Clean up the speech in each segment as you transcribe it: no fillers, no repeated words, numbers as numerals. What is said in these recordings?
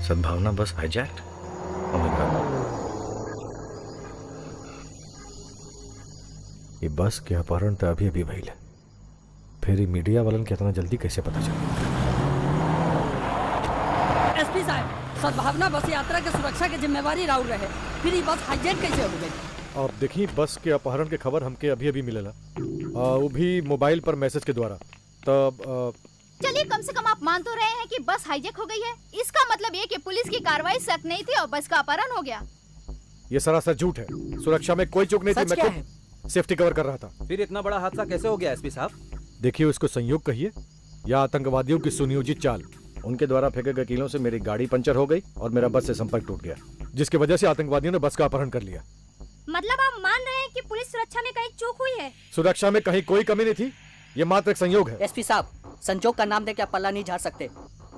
सद्भावना बस hijacked. Oh my God. ये बस के अपहरण तो अभी अभी भइल है, फिर मीडिया वालन के इतना जल्दी कैसे पता चला? एसपी साहब, सद्भावना बस यात्रा के सुरक्षा के जिम्मेवारी राउर रहे, फिर ये बस हाईजैक कैसे हो गई? आप देखिए, बस के अपहरण के खबर हमके अभी अभी मिलेला, वो भी मोबाइल पर मैसेज के द्वारा। तब चलिए, कम से कम आप मान तो रहे हैं कि बस हाईजैक हो गई है। इसका मतलब ये कि पुलिस की कार्रवाई सख्त नहीं थी और बस का अपहरण हो गया। ये सरासर झूठ है। सुरक्षा में कोई चूक नहीं थी, मैं खुद सेफ्टी कवर कर रहा था। फिर इतना बड़ा हादसा कैसे हो गया एसपी साहब? देखिए, उसको संयोग कहिए या आतंकवादियों की सुनियोजित चाल। उनके द्वारा फेंके गए कीलों से मेरी गाड़ी पंचर हो गई और मेरा बस से संपर्क टूट गया, जिसकी वजह से आतंकवादियों ने बस का अपहरण कर लिया। मतलब आप मान रहे हैं कि पुलिस सुरक्षा में कहीं चूक हुई है? सुरक्षा में कहीं कोई कमी नहीं थी, ये मात्र एक संयोग है। एसपी साहब, संजोग का नाम देके आप पल्ला नहीं झाड़ सकते।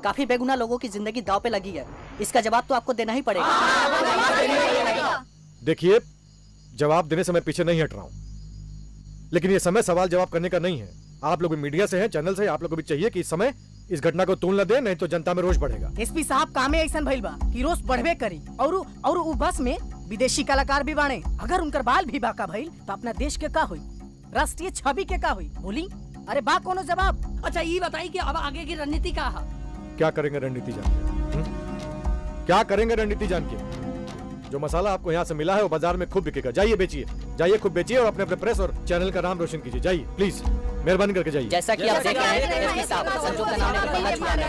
काफी बेगुनाह लोगों की जिंदगी दांव पे लगी है, इसका जवाब तो आपको देना ही पड़ेगा। देखिए, जवाब देने से मैं पीछे नहीं हट रहा हूँ, लेकिन ये समय सवाल जवाब करने का नहीं है। आप लोग भी मीडिया से हैं, चैनल से, आप लोग को भी चाहिए कि इस समय इस घटना को तूल न दे, नहीं तो जनता में रोष बढ़ेगा। एसपी साहब, कामे ऐसा भइल बा कि रोष बढ़बे करी और उ बस में विदेशी कलाकार भी बाणे। अगर उनकर बाल भी बाका भइल तो अपना देश के का हुई, राष्ट्रीय छवि के का हुई? बोली, अरे बा कोनो जवाब? अच्छा, ये बताइए कि अब आगे की रणनीति क्या है? क्या करेंगे रणनीति जान के? क्या करेंगे रणनीति जान के? जो मसाला आपको यहाँ से मिला है वो बाजार में खूब बिकेगा। जाइए बेचिए, जाइए खूब बेचिए और अपने अपने प्रेस और चैनल का नाम रोशन कीजिए। जाइए प्लीज, मेहरबानी करके जाइए। जैसा कि आप देख रहे हैं एसपी साहब, संजोग का नाम लेकर पल्ला झाड़ रहे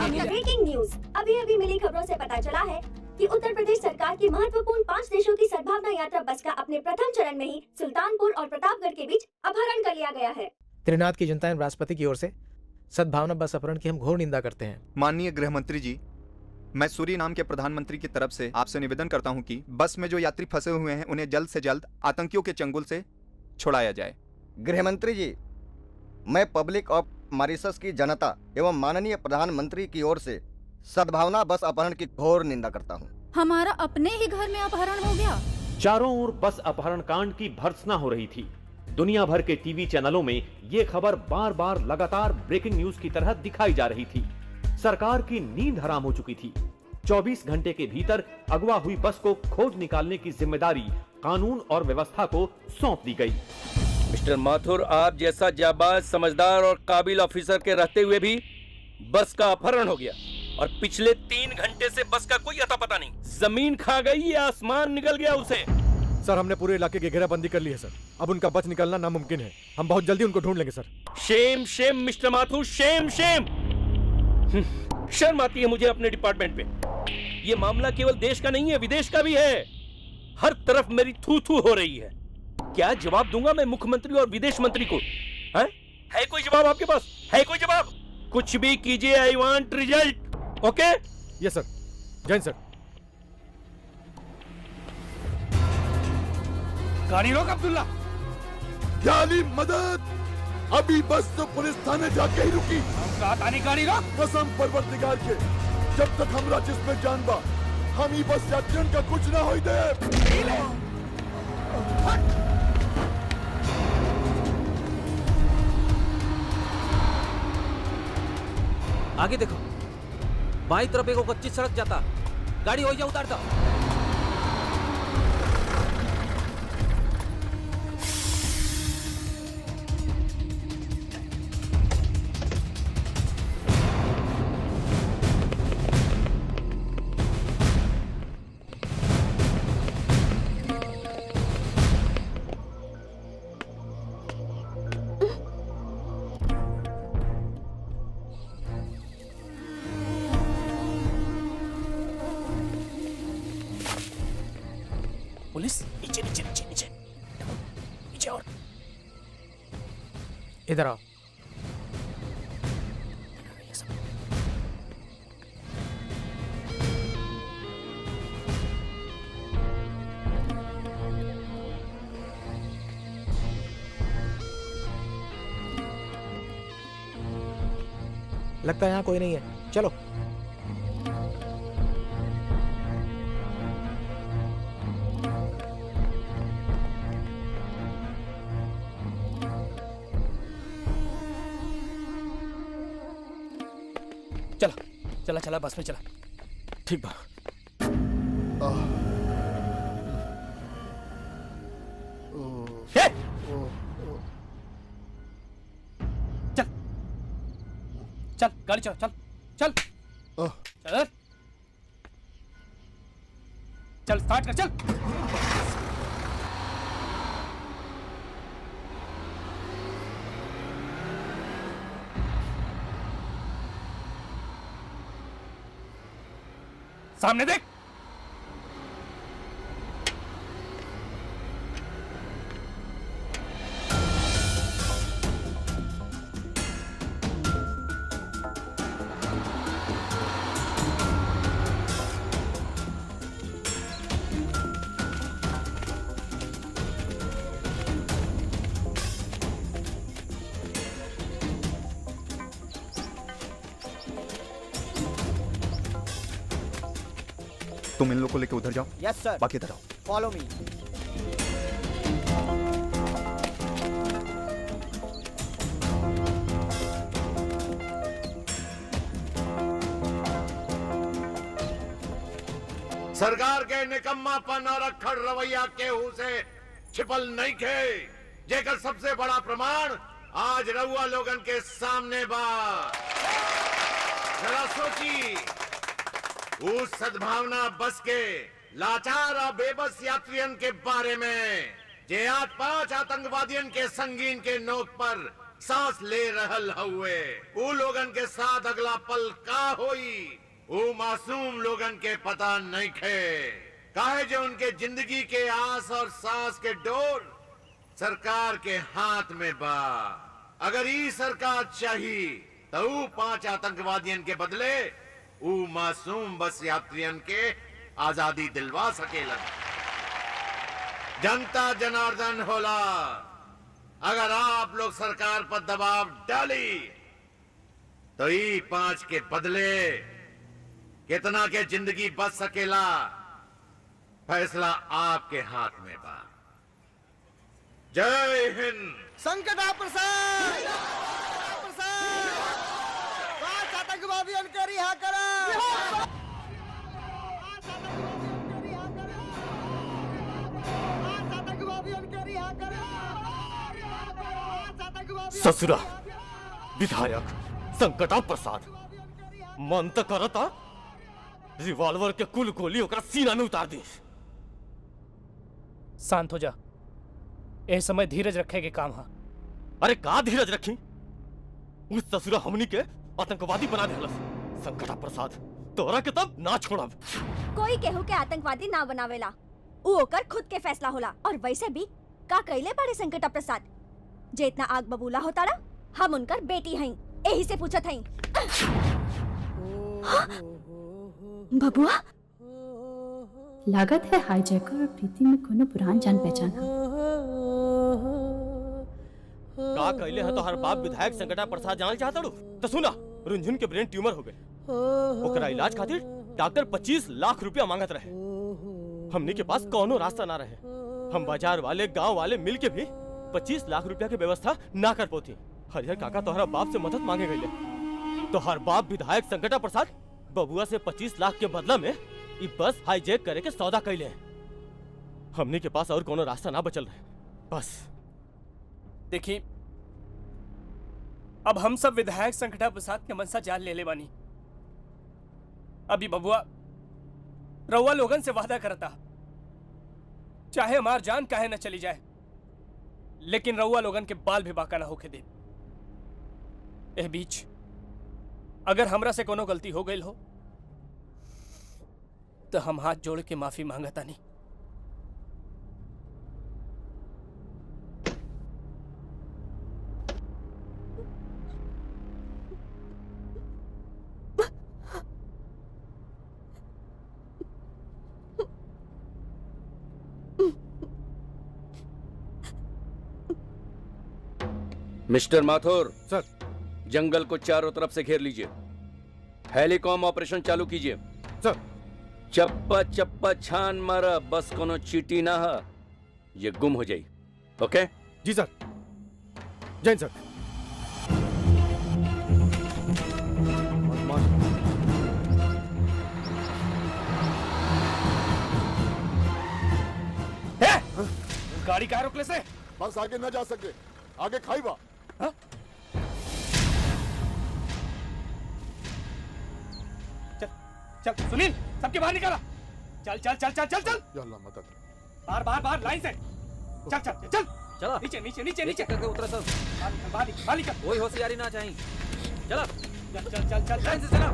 हैं। ब्रेकिंग न्यूज, अभी अभी मिली खबरों से पता चला है कि उत्तर प्रदेश सरकार की महत्वपूर्ण 5 देशों की सद्भावना यात्रा बस का अपने प्रथम चरण में ही सुल्तानपुर और प्रतापगढ़ के बीच अपहरण कर लिया गया है। त्रिनाथ की जनता एवं राष्ट्रपति की ओर से सद्भावना बस अपहरण की हम घोर निंदा करते हैं। माननीय गृह मंत्री जी, मैं सूरी नाम के प्रधानमंत्री की तरफ से आपसे निवेदन करता हूं कि बस में जो यात्री फंसे हुए हैं उन्हें जल्द से जल्द आतंकियों के चंगुल से छुड़ाया जाए। गृह मंत्री जी, मैं पब्लिक ऑफ मॉरिशस की जनता एवं माननीय प्रधानमंत्री की ओर से सद्भावना बस अपहरण की घोर निंदा करता हूं। हमारा अपने ही घर में अपहरण हो गया। चारों ओर बस अपहरण कांड की भर्त्सना हो रही थी। दुनिया भर के टीवी चैनलों में ये खबर बार बार लगातार ब्रेकिंग न्यूज की तरह दिखाई जा रही थी। सरकार की नींद हराम हो चुकी थी। 24 घंटे के भीतर अगवा हुई बस को खोज निकालने की जिम्मेदारी कानून और व्यवस्था को सौंप दी गई। मिस्टर माथुर, आप जैसा जाबाज, समझदार और काबिल ऑफिसर के रहते हुए भी बस का अपहरण हो गया और पिछले 3 घंटे से बस का कोई अता पता नहीं। जमीन खा गई या आसमान निकल गया उसे। सर, हमने पूरे इलाके की घेराबंदी कर ली है सर। अब उनका बच निकलना नामुमकिन है। हम बहुत जल्दी उनको ढूंढ लेंगे sir. Shame shame mister Mathur, shame shame. शर्म आती है मुझे अपने डिपार्टमेंट पे। ये मामला केवल देश का नहीं है, विदेश का भी है। हर तरफ मेरी थू थू हो रही है। क्या जवाब दूंगा मैं मुख्यमंत्री और विदेश मंत्री को? है कोई जवाब आपके पास? है कोई जवाब? कुछ भी कीजिए, I want result. Okay? Yes sir. जय सर। गाड़ी रोक अब्दुल्ला। यानी मदद। अभी बस तो पुलिस थाने जाके ही रुकी। हम कहा थाने गाड़ी रोक। कसम परवरदिगार के, जब तक हम राजेश में जान बा, हम ही बस यात्रियों का कुछ ना होई दे। आगे देखो, बाई तरफ एक कच्ची सड़क जाता। गाड़ी हो जा उतारता। पुलिस नीचे नीचे नीचे नीचे नीचे और इधर आओ। लगता है यहाँ कोई नहीं है, चलो। चला चला चला, बस में चला। ठीक बा। हे! चल चल गाड़ी चल चल चल चल चल स्टार्ट कर चल। सामने देख। तुम इन लोग को लेके उधर जाओ। यस सर। बाकी इधर आओ। Follow me. सरकार के निकम्मापन और अक्खड़ रवैया केहू से छिपल नहीं खे, जेकर सबसे बड़ा प्रमाण आज रउआ लोगन के सामने बा। जरा सोची, उस सद्भावना बस के लाचार और बेबस यात्रियन के बारे में जे आज 5 आतंकवादियन के संगीन के नोक पर सांस ले रहल हुए। उ लोगन के साथ अगला पल का होई, वो मासूम लोगन के पता नहीं खे। काहे जो उनके जिंदगी के आस और सांस के डोर सरकार के हाथ में बा। अगर ई सरकार चाहिए तो 5 आतंकवादियन के बदले ऊ मासूम बस यात्रियन के आजादी दिलवा सकेलन। जनता जनार्दन होला। अगर आप लोग सरकार पर दबाव डाली तो ई 5 के बदले कितना के जिंदगी बच सकेला, फैसला आपके हाथ में बा। जय हिंद। संकटा प्रसाद आतंकवादियों के रिहा करा। ससुरा विधायक संकटा प्रसाद मन तो करता रिवॉल्वर के कुल गोली ओकरा सीना में उतार दी। शांत हो जा। ए समय धीरज रखे के काम हा। अरे का धीरज रखी, उस ससुरा हमनी के आतंकवादी बना देहलस। संकटा प्रसाद तोरा के तब ना छोड़ब। कोई केहू के आतंकवादी ना बनावेला, ऊ ओकर खुद के फैसला होला। और वैसे भी का कइले बड़े संकटा प्रसाद, जे इतना आग बबूला होता रहा, हम उनकर बेटी हई, यही से पूछत हई। बबुआ लागत है हाईजैकर और प्रीति में कोनो पुरान जान पहचान है। का कहले है तो हर बाप विधायक संकटा प्रसाद जानल चाहता रू तो सुना, रुंझुन के ब्रेन ट्यूमर हो गए। ओकरा इलाज खातिर डॉक्टर 25 लाख रुपया मांगत रहे। हमनी के पास कोनो रास्ता ना रहे। हम बाजार वाले गांव वाले मिल के भी 25 लाख रुपया की व्यवस्था ना कर पोती। हरिहर काका तोहरा बाप से मदद मांगे गए तो हर बाप विधायक संकटा प्रसाद बबुआ से 25 लाख के बदला में ई बस हाईजैक करे के सौदा कैले। हमनी के पास और कोनो रास्ता ना बचल रहे। बस देखिए, अब हम सब विधायक संकटा प्रसाद के मनसा जान ले बानी। अभी बबुआ रउआ लोगन से वादा करता, चाहे हमार जान काहे न चली जाए, लेकिन रउआ लोगन के बाल भी बाका ना होके दे। एह बीच अगर हमरा से कोनो गलती हो गई हो तो हम हाथ जोड़ के माफी मांगता नहीं। मिस्टर माथुर सर, जंगल को चारों तरफ से घेर लीजिए। हेलीकॉम ऑपरेशन चालू कीजिए। सर। चप्पा चप्पा छान मारा, बस कोनो चीटी ना है, ये गुम हो जाई। ओके? जी सर। जैन सर। गाड़ी कहाँ रोकले से? बस आगे न जा सके, आगे खाई बा। चल सुनील, सबके बाहर निकाला। चल चल चल चल चल चल। या अल्लाह मदद। बाहर बाहर बाहर लाइन से। चल चल चल। चला नीचे नीचे नीचे नीचे। करके उतरा सब। बाहर निकल। कोई होशियारी ना चाहिए। चला चल चल चल चल लाइन से चला।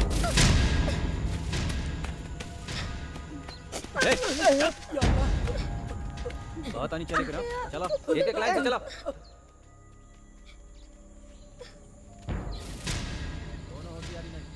बहुत आनी चलेगी ना। चला एक एक लाइन से चला। दोनों होशियारी नहीं।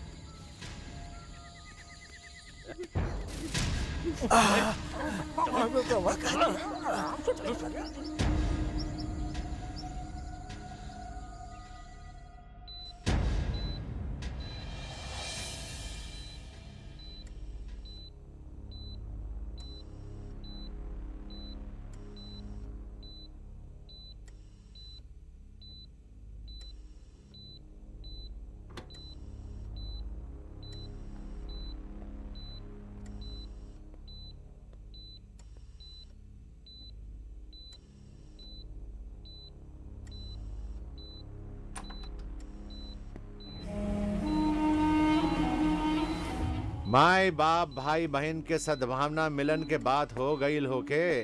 माई बाप भाई बहन के सद्भावना मिलन के बात हो गई होके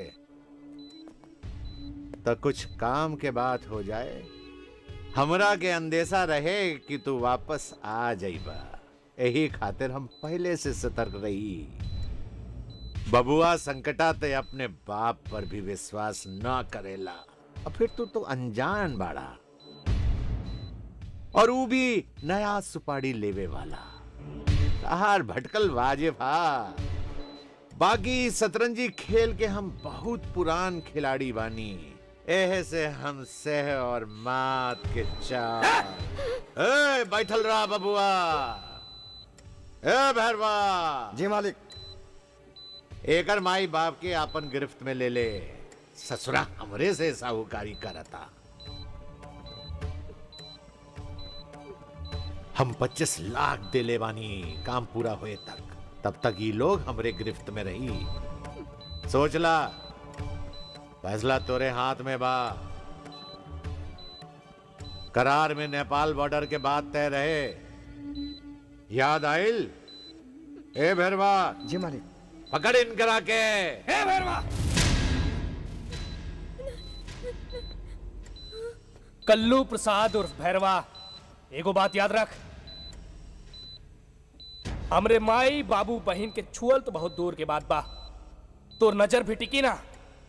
तो कुछ काम के बात हो जाए। हमरा के अंदेशा रहे कि तू वापस आ जाइबा, यही खातिर हम पहले से सतर्क रही। बबुआ संकटा ते अपने बाप पर भी विश्वास न करेला, और फिर तू तो अनजान बाड़ा, और वो भी नया सुपारी लेवे वाला। हार भटकल वाजिफा। बाकी शतरंजी खेल के हम बहुत पुरान खिलाड़ी बानी, एहे से हम सह और मात के चार। ए बैठल रहा बबुआ। ए भैरवा। जी मालिक। एकर माई बाप के आपन गिरफ्त में ले ले, ससुरा हमरे से साहूकारी करता। हम 25 लाख दे ले बानी काम पूरा होए तक, तब तक ये लोग हमरे गिरफ्त में रही। सोचला, फैसला तोरे हाथ में बा। करार में नेपाल बॉर्डर के बाद तय रहे, याद आइल? ए भैरवा। जी मालिक। पकड़ इन करा के। ए भैरवा। कल्लू प्रसाद उर्फ भैरवा, एगो बात याद रख, हमरे माई बाबू बहन के छुअल तो बहुत दूर के बात बा, तोर नजर भी टिकी ना,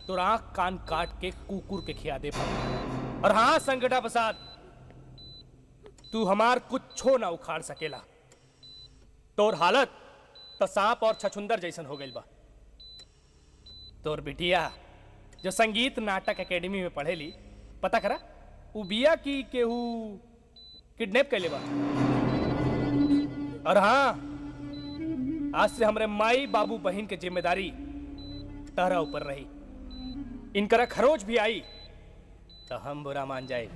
तोर आंख कान काट के कुकुर के खिया दे। और हाँ संकटा प्रसाद, तू हमार कुछो ना उखाड़ सकेला। तोर हालत तो सांप और छछुंदर जैसन हो गइल बा। तोर बिटिया जो संगीत नाटक एकेडमी में पढ़ेली, पता करा उ बिया की केहू किडनैप कैले बा। और हाँ, आज से हमरे माई बाबू बहन के जिम्मेदारी तारा ऊपर रही। इनकरा खरोच भी आई तो हम बुरा मान जाए।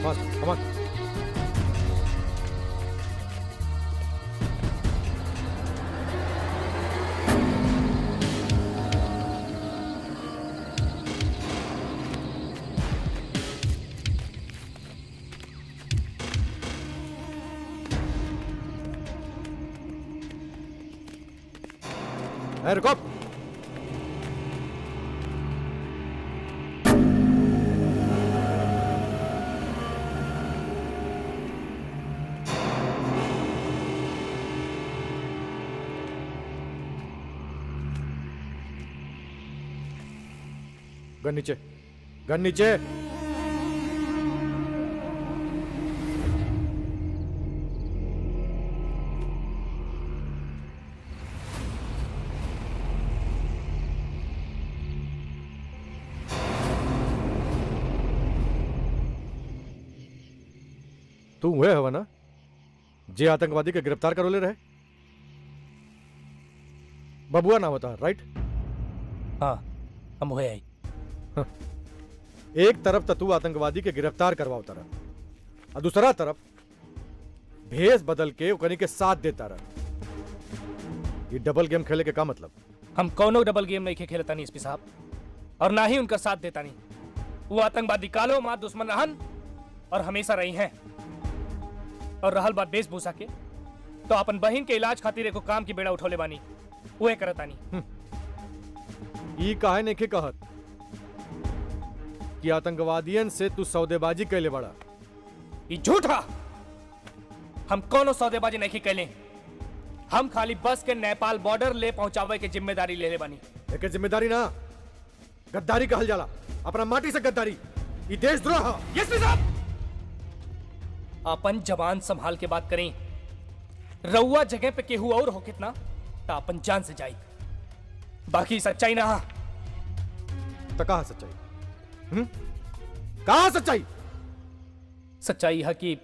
Come on. Hey, रुको। गन नीचे, गन नीचे। तू हुए हवा ना जे आतंकवादी के गिरफ्तार करो ले रहे? बबुआ नाम होता, राइट? हाँ, हम हुए आई। एक तरफ तो तू आतंकवादी के गिरफ्तार करवाओ तरह, और दूसरा तरफ भेस बदल के ओकनी के साथ देता रहा। ये डबल गेम खेले के का मतलब? हम कौनो डबल गेम नहीं खेलता नहीं एसपी साहब, और ना ही उनका साथ देता नहीं। वो आतंकवादी कालो माँ दुश्मन रहन और हमेशा रही हैं। और रहल बात वेशभूषा के, तो अपन बहन के इलाज खातिर एको काम की बेड़ा उठौले बानी, उहे करतानी। ई काहे नहीं के कहत कि आतंकवादियन से तू सौदेबाजी कैले बड़ा? ये झूठा, हम कौनो सौदेबाजी नहीं कैले। हम खाली बस के नेपाल बॉर्डर ले पहुंचावे के जिम्मेदारी ले ले बानी। एक जिम्मेदारी ना, गद्दारी कहल जाला। अपना माटी से गद्दारी, ये देशद्रोह। एसपी साहब, अपन जवान संभाल के बात करें। रउआ जगह पे केहू और हो कितना तो अपन जान से जाई, बाकी सच्चाई ना। तो कहा सच्चाई? कहा सच्चाई? सच्चाई है कि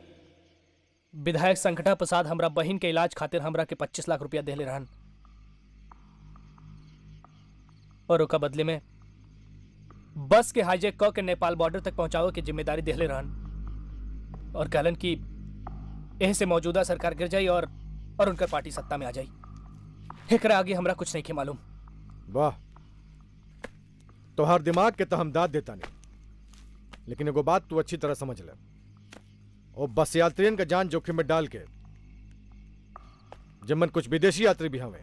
विधायक संकटा प्रसाद हमरा बहन के इलाज खातिर हमरा के 25 लाख रुपया देले रहन, और ओका बदले में बस के हाईजैक क के नेपाल बॉर्डर तक पहुंचावे की जिम्मेदारी देले रहन, और कहलन कि एह से मौजूदा सरकार गिर जाई और उनकर पार्टी सत्ता में आ जाई। एकरा आगे हमरा कुछ नहीं के मालूम। वाह, तो हर दिमाग के तो हम दाद देता नहीं, लेकिन एगो बात तू अच्छी तरह समझ ले। और बस यात्रियों का जान जोखिम में डाल के, जिमन कुछ विदेशी यात्री भी हमें,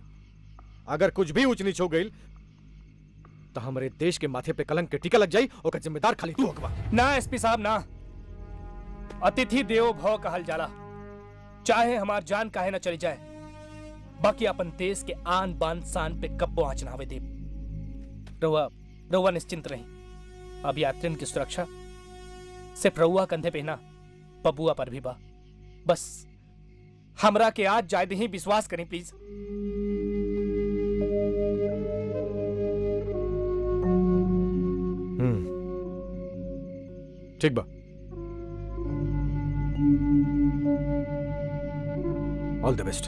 अगर कुछ भी ऊंच नीच हो गई तो हमारे देश के माथे पे कलंक के टीका लग जाई, और जिम्मेदार खाली तू होगा। ना एसपी साहब ना, अतिथि देवो भव कहल जाला। चाहे हमार जान काहे ना चली जाए, बाकी अपन देश के आन बान शान पे कब्बो आंच ना आवे दे। रउआ निश्चिंत रही। अब यात्रियों की सुरक्षा सिर्फ रउआ कंधे पे ना, बबुआ पर भी बा। बस हमरा के आज जायद ही विश्वास करें प्लीज। ठीक बा, ऑल द बेस्ट।